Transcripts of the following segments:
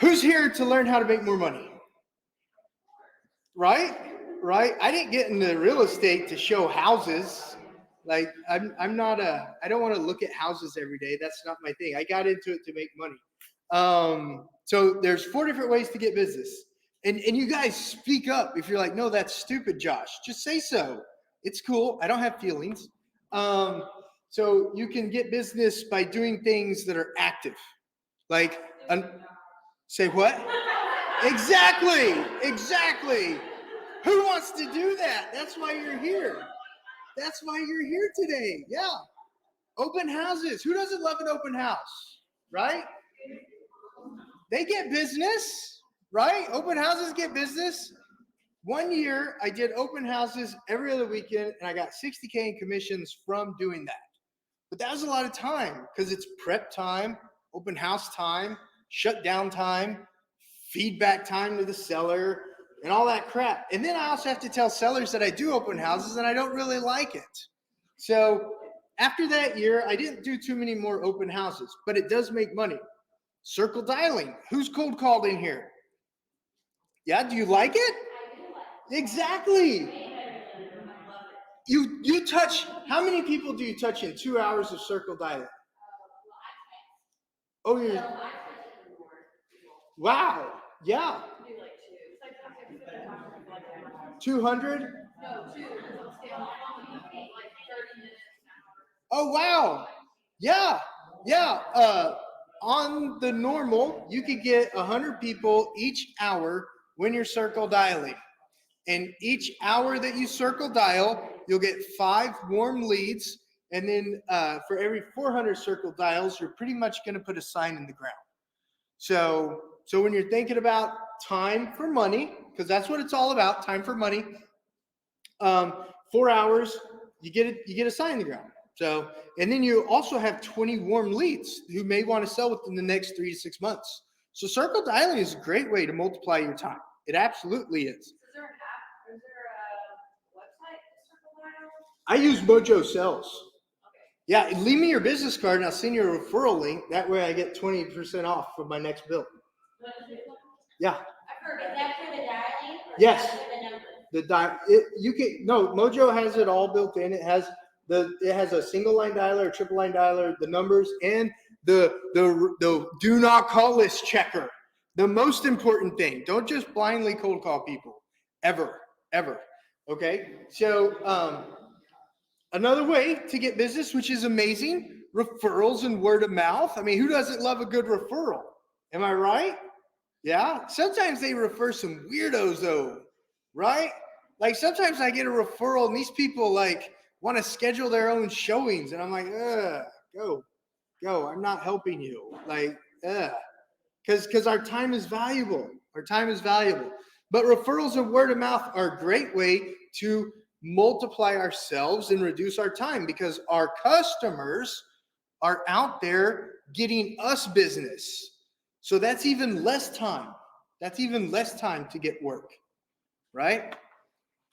Who's here to learn how to make more money? Right? I didn't get into real estate to show houses. Like I don't want to look at houses every day. That's not my thing. I got into it to make money. So there's 4 different ways to get business. And you guys speak up if you're like, no, that's stupid, Josh. Just say so. It's cool. I don't have feelings. So you can get business by doing things that are active. Like, say what? Exactly. Who wants to do that? That's why you're here. That's why you're here today. Yeah. Open houses. Who doesn't love an open house? Right? They get business, right? Open houses get business. 1 year, I did open houses every other weekend, and I got $60K in commissions from doing that. But that was a lot of time because it's prep time, open house time, shutdown time, feedback time to the seller, and all that crap. And then I also have to tell sellers that I do open houses and I don't really like it. So after that year, I didn't do too many more open houses, but it does make money. Circle dialing. Who's cold called in here? Yeah, do you like it? Exactly. You touch, how many people do you touch in 2 hours of circle dialing? Oh, you. Wow. Yeah. 200? Oh, wow. Yeah. On the normal, you could get 100 people each hour when you're circle dialing. And each hour that you circle dial, you'll get 5 warm leads. And then for every 400 circle dials, you're pretty much going to put a sign in the ground. So when you're thinking about time for money, because that's what it's all about, time for money, 4 hours, you get a sign in the ground. So, and then you also have 20 warm leads who may want to sell within the next 3 to 6 months. So circle dialing is a great way to multiply your time. It absolutely is. Is there an app? Is there a website to circle dial? I use Mojo Sells. Okay. Yeah, leave me your business card and I'll send you a referral link. That way I get 20% off for my next bill. Yeah. I've heard of that for the dialing? Yes. The Mojo has it all built in. It has a single line dialer, a triple line dialer, the numbers, and the do not call list checker. The most important thing. Don't just blindly cold call people. Ever. Okay? So another way to get business, which is amazing, referrals and word of mouth. I mean, who doesn't love a good referral? Am I right? Yeah. Sometimes they refer some weirdos though, right? Like sometimes I get a referral and these people like want to schedule their own showings. And I'm like, go. I'm not helping you. Like, because our time is valuable. But referrals and word of mouth are a great way to multiply ourselves and reduce our time because our customers are out there getting us business. So that's even less time. To get work, right?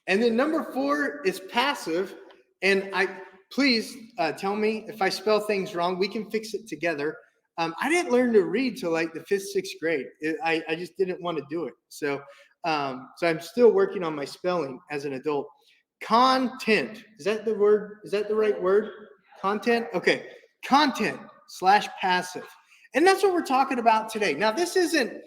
And then number 4 is passive. And please tell me if I spell things wrong. We can fix it together. I didn't learn to read till like the 5th, 6th grade. I just didn't want to do it. So I'm still working on my spelling as an adult. Content. Is that the word? Is that the right word? Content? Okay. Content / passive. And that's what we're talking about today. Now, this isn't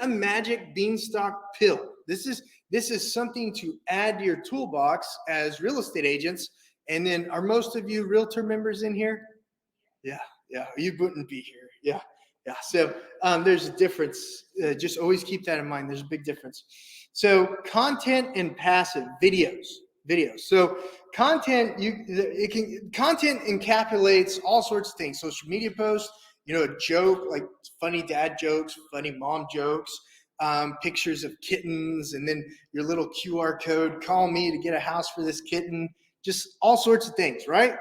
a magic beanstalk pill. This is something to add to your toolbox as real estate agents. And then are most of you Realtor members in here? Yeah. You wouldn't be here. Yeah. So there's a difference. Just always keep that in mind. There's a big difference. So content and passive videos. So content encapsulates all sorts of things. Social media posts, a joke, like funny dad jokes, funny mom jokes, pictures of kittens, and then your little QR code, call me to get a house for this kitten, just all sorts of things, right?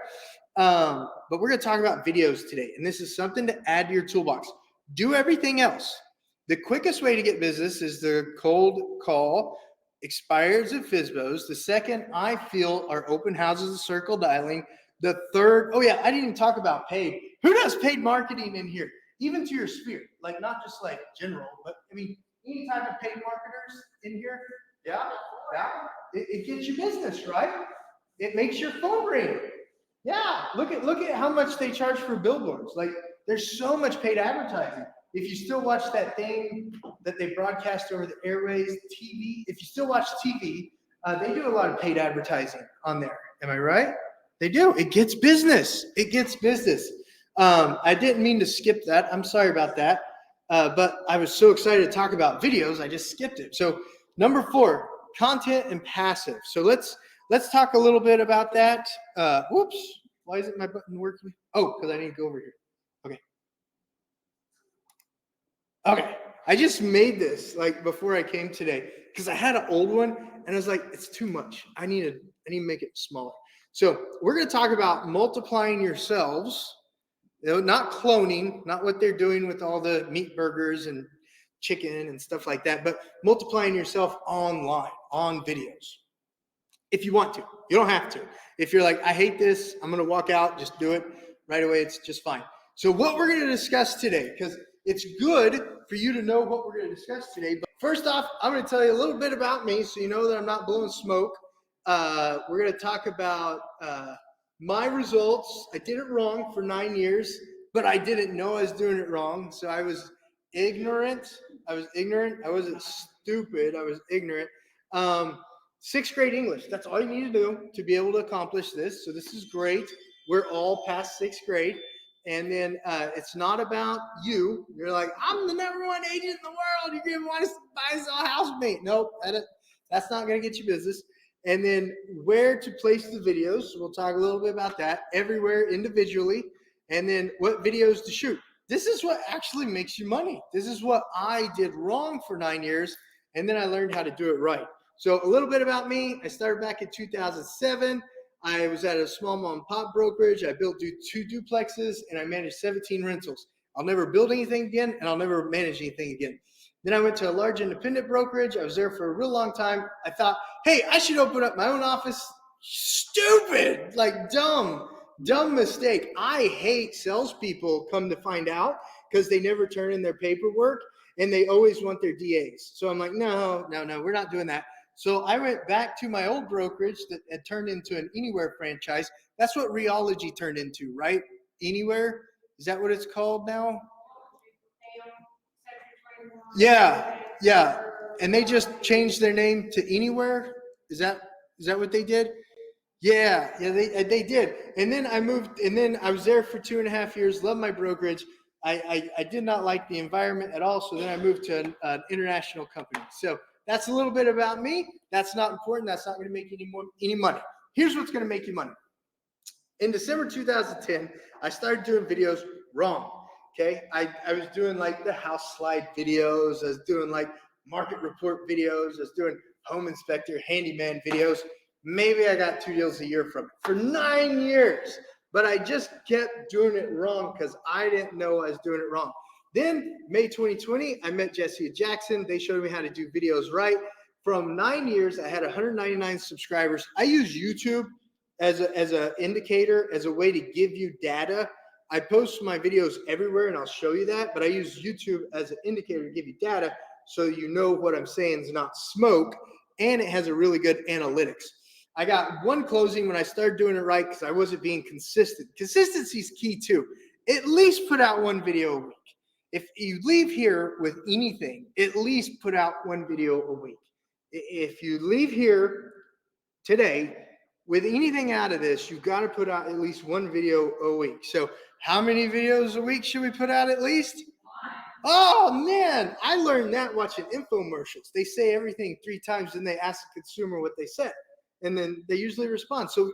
But we're going to talk about videos today, and this is something to add to your toolbox. Do everything else. The quickest way to get business is the cold call, expires and FSBOs. The second, I feel, are open houses and circle dialing. The third, I didn't even talk about paid. Who does paid marketing in here? even to your sphere, like not just like general, but I mean, any type of paid marketers in here. Yeah, yeah. It gets you business, right? It makes your phone ring. Yeah, look at how much they charge for billboards. Like there's so much paid advertising. If you still watch that thing that they broadcast over the airways, TV, if you still watch TV, they do a lot of paid advertising on there. Am I right? They do. It gets business. It gets business. I didn't mean to skip that. I'm sorry about that. But I was so excited to talk about videos, I just skipped it. So number 4, content and passive. So let's talk a little bit about that. Whoops. Why isn't my button working? Oh, because I need to go over here. Okay. Okay. I just made this like before I came today because I had an old one and I was like, it's too much. I need to make it smaller. So we're going to talk about multiplying yourselves. Not cloning, not what they're doing with all the meat burgers and chicken and stuff like that, but multiplying yourself online, on videos. If you want to. You don't have to. If you're like, I hate this, I'm going to walk out, just do it right away. It's just fine. So what we're going to discuss today, because it's good for you to know what we're going to discuss today. But first off, I'm going to tell you a little bit about me so you know that I'm not blowing smoke. We're going to talk about my results. I did it wrong for 9 years, but I didn't know I was doing it wrong. So I was ignorant. I wasn't stupid. I was ignorant. 6th grade English. That's all you need to do to be able to accomplish this. So this is great. We're all past 6th grade. And then it's not about you. You're like, I'm the #1 agent in the world. You're going to want to buy us a housemate. Nope, that's not going to get you business. And then where to place the videos. We'll talk a little bit about that. Everywhere individually. And then what videos to shoot. This is what actually makes you money. This is what I did wrong for 9 years. And then I learned how to do it right. So a little bit about me. I started back in 2007. I was at a small mom and pop brokerage. I built 2 duplexes and I managed 17 rentals. I'll never build anything again and I'll never manage anything again. Then I went to a large independent brokerage. I was there for a real long time. I thought, hey, I should open up my own office. Stupid, like dumb mistake. I hate salespeople, come to find out, because they never turn in their paperwork and they always want their DAs. So I'm like, no, we're not doing that. So I went back to my old brokerage that had turned into an Anywhere franchise. That's what Realty turned into, right? Anywhere? Is that what it's called now? Yeah. And they just changed their name to Anywhere? Is that what they did? Yeah, they did. And then I moved, and then I was there for 2.5 years, loved my brokerage. I did not like the environment at all, so then I moved to an international company. So that's a little bit about me. That's not important. That's not going to make any money. Here's what's going to make you money. In December 2010, I started doing videos wrong. Okay, I was doing like the house slide videos. I was doing like market report videos. I was doing home inspector, handyman videos. Maybe I got 2 deals a year from it for 9 years, but I just kept doing it wrong because I didn't know I was doing it wrong. Then May 2020, I met Jesse and Jackson. They showed me how to do videos right. From 9 years, I had 199 subscribers. I use YouTube as an indicator, as a way to give you data. I post my videos everywhere, and I'll show you that, but I use YouTube as an indicator to give you data so you know what I'm saying is not smoke, and it has a really good analytics. I got 1 closing when I started doing it right because I wasn't being consistent. Consistency is key too. At least put out 1 video a week. If you leave here with anything, at least put out 1 video a week. If you leave here today with anything out of this, you've got to put out at least 1 video a week. So how many videos a week should we put out at least? Oh man, I learned that watching infomercials. They say everything 3 times and they ask the consumer what they said. And then they usually respond. So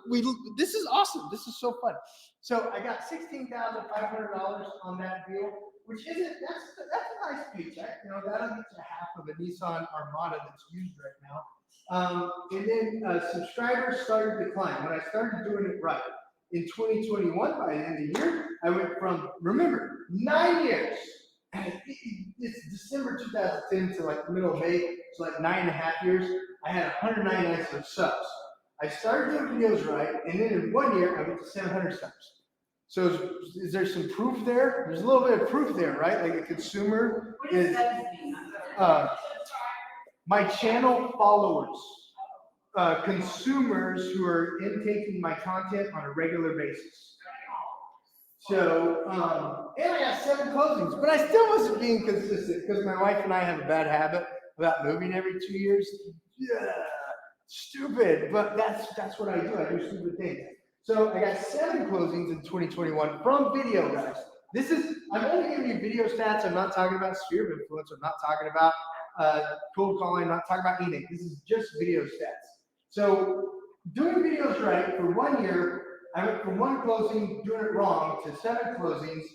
this is awesome. This is so fun. So I got $16,500 on that deal, which isn't, that's a nice paycheck. You know, that'll get you half of a Nissan Armada that's used right now. And then subscribers started to decline. When I started doing it right in 2021, by the end of the year, I went from, remember, 9 years. It's December 2010 to like the middle of May, so like 9.5 years. I had 199 subs. I started doing videos right, and then in 1 year, I went to 700 subs. So is there some proof there? There's a little bit of proof there, right? Like a consumer is my channel followers, consumers who are intaking my content on a regular basis. So, and I got 7 closings, but I still wasn't being consistent because my wife and I have a bad habit about moving every 2 years. Yeah, stupid, but that's what I do. I do stupid things. So I got 7 closings in 2021 from video, guys. I'm only giving you video stats. I'm not talking about sphere of influence. I'm not talking about cold calling. I'm not talking about anything. This is just video stats. So doing videos right for 1 year, I went from 1 closing doing it wrong to 7 closings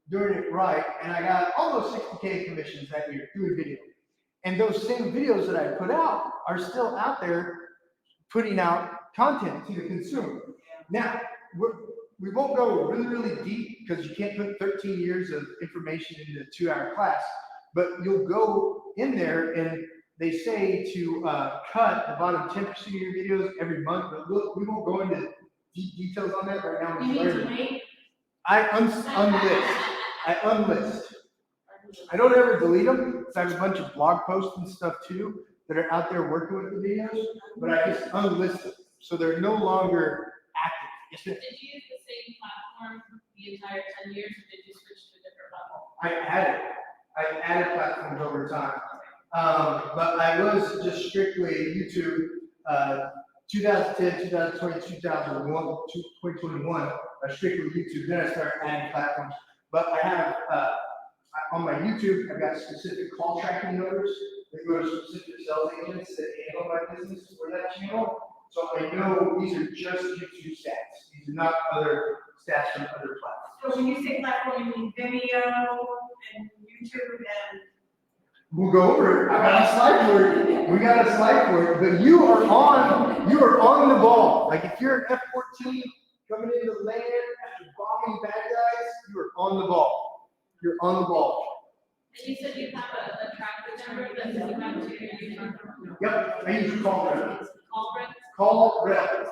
doing it right, and I got almost 60K commissions that year doing video. And those same videos that I put out are still out there putting out content to the consumer. Now, we won't go really, really deep because you can't put 13 years of information into a 2-hour class, but you'll go in there and they say to cut the bottom 10% of your videos every month, but we won't go into deep details on that right now. You need to wait? I unlist. I don't ever delete them because I have a bunch of blog posts and stuff too that are out there working with the videos, but I just unlist them so they're no longer active. Did you use the same platform the entire 10 years, or did you switch to a different platform? I added platforms over time, but I was just strictly YouTube. 2010, 2020, 2021, strictly YouTube. Then I started adding platforms. But I have on my YouTube, I've got specific call tracking numbers that go to specific sales agents that handle my business for that channel. So I know these are just YouTube stats. These are not other stats from other platforms. So when you say platform, you mean Vimeo and YouTube and. We'll go over it. I got a slide for it. We got a slide for it. But you are on the ball. Like if you're an F-14 coming into land after bombing bad guys, you are on the ball. You're on the ball. And you said you have a tracking number that you have to use. Yep, I use CallRail. CallRail? CallRail.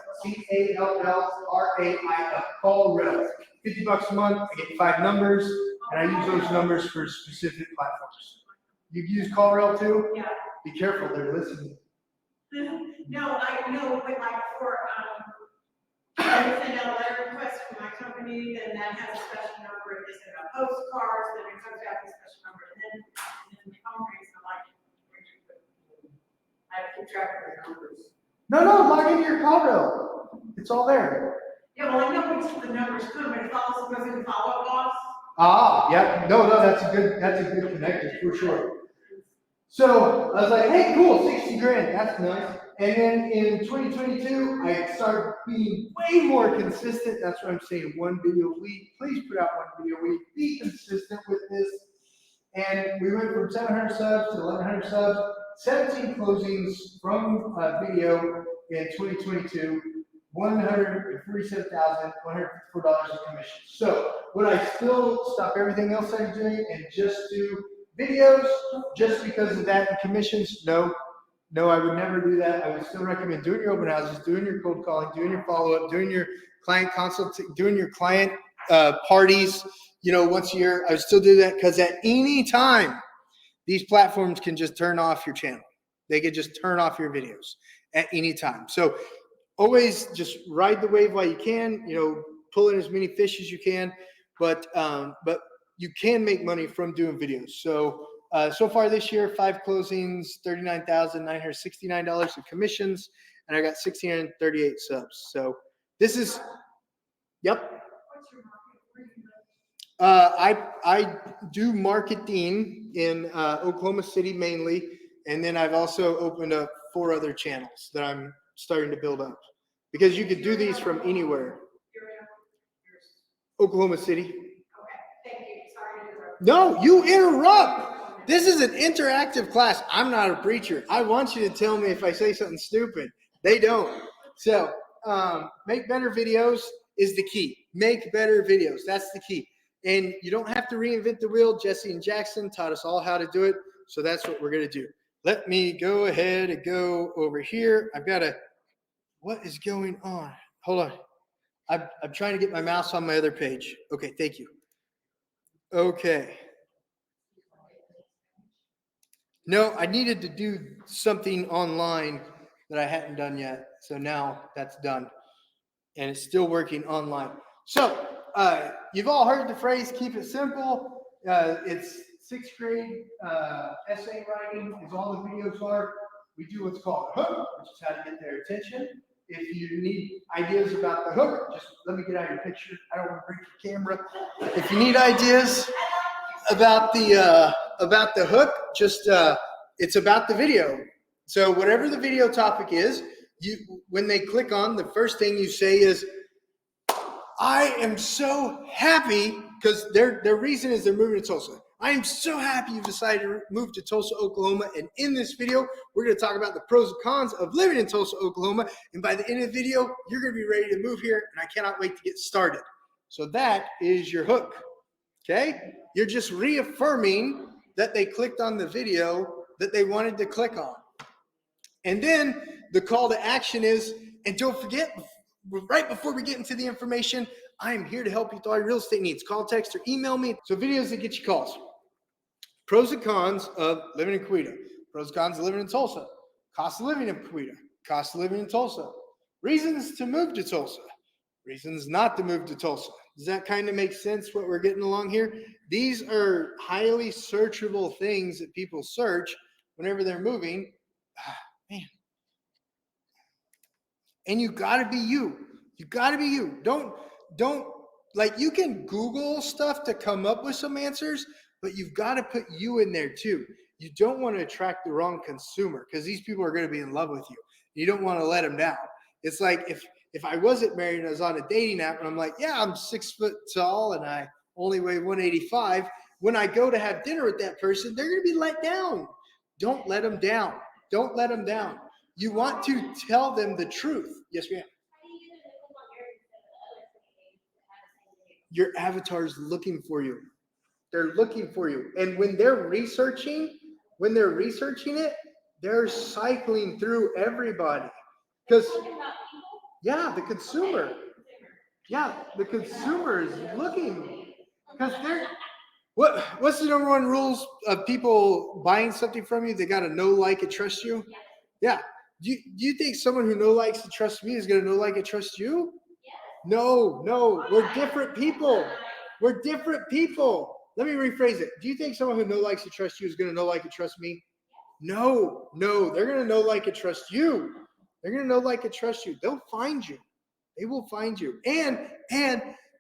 CallRail. $50 a month. I get 5 numbers, and I use those numbers for specific platforms. You use CallRail too? Yeah. Be careful, they're listening. No, I know, but like for, I send out a letter request from my company, then that has a special number, and they send out postcards, then it comes out with a special number, and then the phone rings, and I'm like, I keep track of the numbers. No, log into your CallRail. It's all there. Yeah, well, I know which the numbers come, but it also goes into follow-up boss. Yeah, no, that's a good connector for sure. So I was like, hey, cool, 60 grand, that's nice. And then in 2022, I started being way more consistent. That's what I'm saying, 1 video a week. Please put out 1 video a week. Be consistent with this. And we went from 700 subs to 1,100 subs, 17 closings from video in 2022. $147,154 in commissions. So would I still stop everything else I'm doing and just do videos just because of that and commissions? No, I would never do that. I would still recommend doing your open houses, doing your cold calling, doing your follow-up, doing your client consult, doing your client parties, once a year. I would still do that because at any time, these platforms can just turn off your channel. They could just turn off your videos at any time. So always just ride the wave while you can, pull in as many fish as you can, but you can make money from doing videos. So far this year, 5 closings, $39,969 in commissions, and I got 1,638 subs. So this is, yep. What's your market? I do marketing in Oklahoma City mainly, and then I've also opened up 4 other channels that I'm starting to build up because you could do these from anywhere. Oklahoma City. Okay, thank you. Sorry to interrupt. No, you interrupt. This is an interactive class. I'm not a preacher. I want you to tell me if I say something stupid. They don't. So make better videos is the key. Make better videos. That's the key. And you don't have to reinvent the wheel. Jesse and Jackson taught us all how to do it. So that's what we're going to do. Let me go ahead and go over here. What is going on? Hold on. I'm trying to get my mouse on my other page. Okay, thank you. Okay. No, I needed to do something online that I hadn't done yet. So now that's done. And it's still working online. So you've all heard the phrase, keep it simple. It's sixth grade essay writing is all the videos are. We do what's called a hook, which is how to get their attention. If you need ideas about the hook, just let me get out your picture. I don't want to break the camera. If you need ideas about the hook, just it's about the video. So whatever the video topic is, when they click on, the first thing you say is, I am so happy, because their reason is they're moving to Tulsa. I am so happy you've decided to move to Tulsa, Oklahoma. And in this video, we're going to talk about the pros and cons of living in Tulsa, Oklahoma. And by the end of the video, you're going to be ready to move here. And I cannot wait to get started. So that is your hook. Okay? You're just reaffirming that they clicked on the video that they wanted to click on. And then the call to action is, and don't forget, right before we get into the information, I am here to help you with all your real estate needs. Call, text, or email me. So videos that get you calls. Pros and cons of living in Coweta. Pros and cons of living in Tulsa. Cost of living in Coweta. Cost of living in Tulsa. Reasons to move to Tulsa. Reasons not to move to Tulsa. Does that kind of make sense what we're getting along here? These are highly searchable things that people search whenever they're moving. Man. And you got to be you. You got to be you. Don't, like, you can Google stuff to come up with some answers, but you've got to put you in there too. You don't want to attract the wrong consumer, because these people are going to be in love with you. You don't want to let them down. It's like if I wasn't married and I was on a dating app and I'm like, yeah, I'm 6 foot tall and I only weigh 185. When I go to have dinner with that person, they're going to be let down. Don't let them down. Don't let them down. You want to tell them the truth. Yes, ma'am. Your avatar is looking for you. They're looking for you. And when they're researching it, they're cycling through everybody. Because, yeah, the consumer. Yeah, the consumer is looking. Because what's the number one rules of people buying something from you? They got to know, like, and trust you. Yeah. Do you think someone who know, likes, and trusts me is going to know, like, and trust you? No. We're different people. We're different people. Let me rephrase it. Do you think someone who know, likes, and trusts you is going to know, like, and trust me? No. They're going to know, like, and trust you. They're going to know, like, and trust you. They'll find you. They will find you. And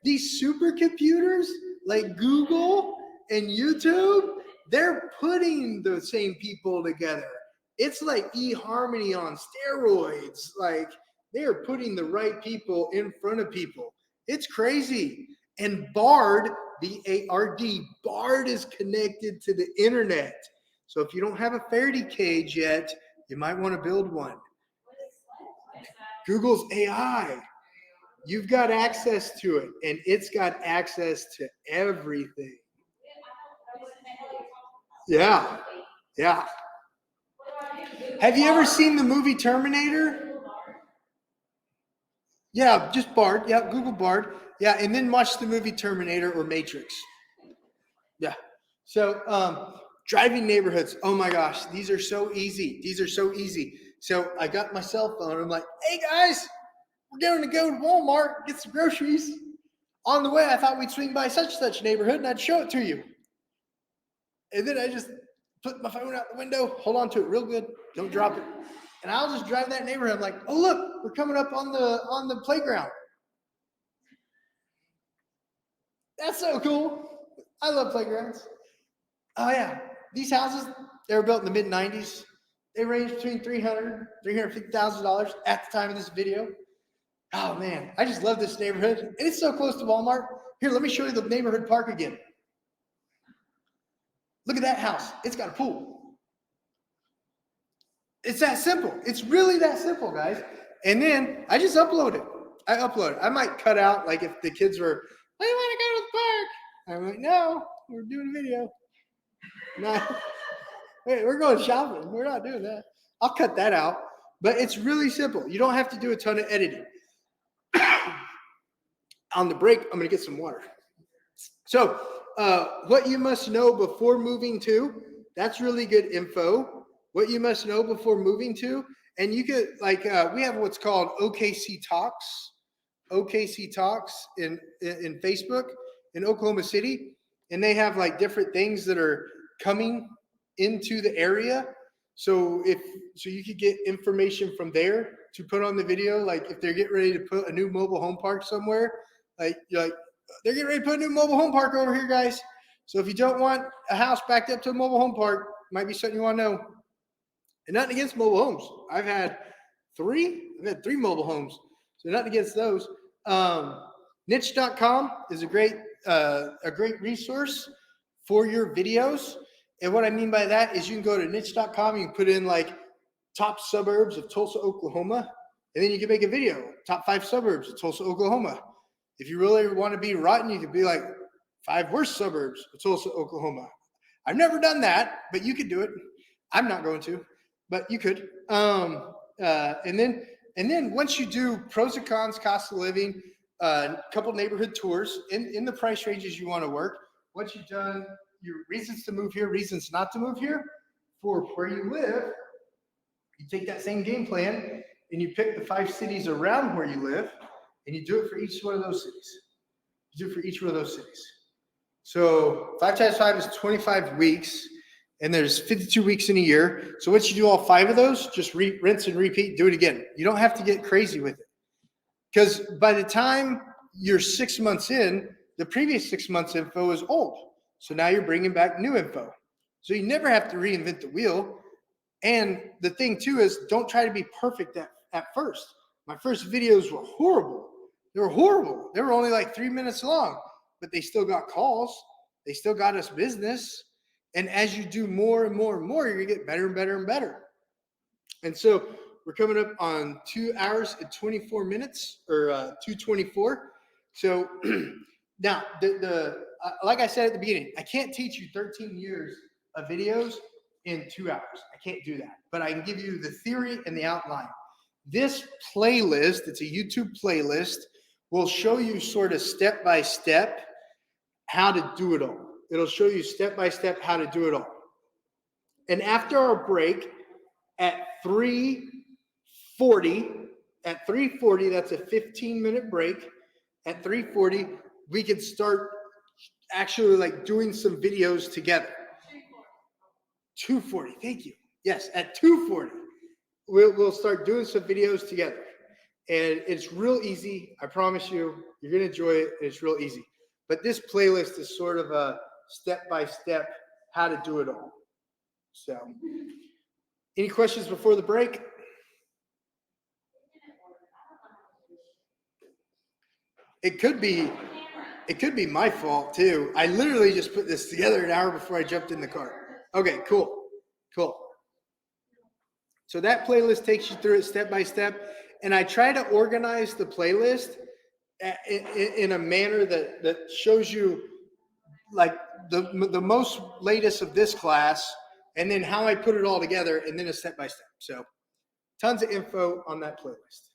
these supercomputers like Google and YouTube, they're putting the same people together. It's like eHarmony on steroids. Like, they are putting the right people in front of people. It's crazy. And Bard, B-A-R-D, Bard is connected to the internet. So if you don't have a Faraday cage yet, you might want to build one. Google's AI. You've got access to it, and it's got access to everything. Yeah. Have you ever seen the movie Terminator? Yeah, just Bard. Yeah, Google Bard. Yeah, and then watch the movie Terminator or Matrix. Yeah. So driving neighborhoods. Oh my gosh, these are so easy. So I got my cell phone. I'm like, hey guys, we're going to go to Walmart, get some groceries. On the way, I thought we'd swing by such and such neighborhood and I'd show it to you. And then I just put my phone out the window, hold on to it real good, don't drop it. And I'll just drive that neighborhood. I'm like, oh look, we're coming up on the playground. That's so cool. I love playgrounds. Oh yeah, these houses, they were built in the mid-90s. They range between $300,000, $350,000 at the time of this video. Oh man, I just love this neighborhood. And it's so close to Walmart. Here, let me show you the neighborhood park again. Look at that house. It's got a pool. It's that simple. It's really that simple, guys. And then I just upload it. I might cut out, like, if the kids were, I want to go to the park. I'm like, no, we're doing a video. No, wait, we're going shopping. We're not doing that. I'll cut that out. But it's really simple. You don't have to do a ton of editing. On the break, I'm going to get some water. So what you must know before moving to, that's really good info. What you must know before moving to, and you could we have what's called OKC Talks in Facebook in Oklahoma City, and they have like different things that are coming into the area. So you could get information from there to put on the video. Like if they're getting ready to put a new mobile home park somewhere, you're like, they're getting ready to put a new mobile home park over here, guys. So if you don't want a house backed up to a mobile home park, might be something you want to know. And nothing against mobile homes. I've had three mobile homes. So nothing against those. Niche.com is a great resource for your videos. And what I mean by that is you can go to niche.com, you can put in like top suburbs of Tulsa, Oklahoma, and then you can make a video, top 5 suburbs of Tulsa, Oklahoma. If you really want to be rotten, you could be like 5 worst suburbs of Tulsa, Oklahoma. I've never done that, but you could do it. I'm not going to, but you could. And then once you do pros and cons, cost of living, a couple neighborhood tours in the price ranges you want to work. Once you've done your reasons to move here, reasons not to move here, for where you live, you take that same game plan and you pick the 5 cities around where you live, and you do it for each one of those cities. You do it for each one of those cities. So 5 times 5 is 25 weeks, and there's 52 weeks in a year. So once you do all 5 of those, just rinse and repeat, do it again. You don't have to get crazy with it. Because by the time you're 6 months in, the previous 6 months info is old. So now you're bringing back new info. So you never have to reinvent the wheel. And the thing too is, don't try to be perfect at first. My first videos were horrible. They were horrible. They were only like 3 minutes long, but they still got calls. They still got us business. And as you do more and more and more, you're going to get better and better and better. And so we're coming up on 2 hours and 24 minutes, or 2:24. So now, like I said at the beginning, I can't teach you 13 years of videos in 2 hours. I can't do that. But I can give you the theory and the outline. This playlist, it's a YouTube playlist, will show you sort of step by step how to do it all. It'll show you step by step how to do it all. And after our break at 3:40, that's a 15-minute break. At 3:40, we can start actually like doing some videos together. 2:40, thank you. Yes, at 2:40, we'll start doing some videos together. And it's real easy. I promise you, you're going to enjoy it. It's real easy. But this playlist is sort of a step-by-step how to do it all. So, any questions before the break? It could be my fault too. I literally just put this together an hour before I jumped in the car. Okay, cool. So that playlist takes you through it step by step. And I try to organize the playlist in a manner that shows you like the most latest of this class, and then how I put it all together, and then a step by step. So tons of info on that playlist.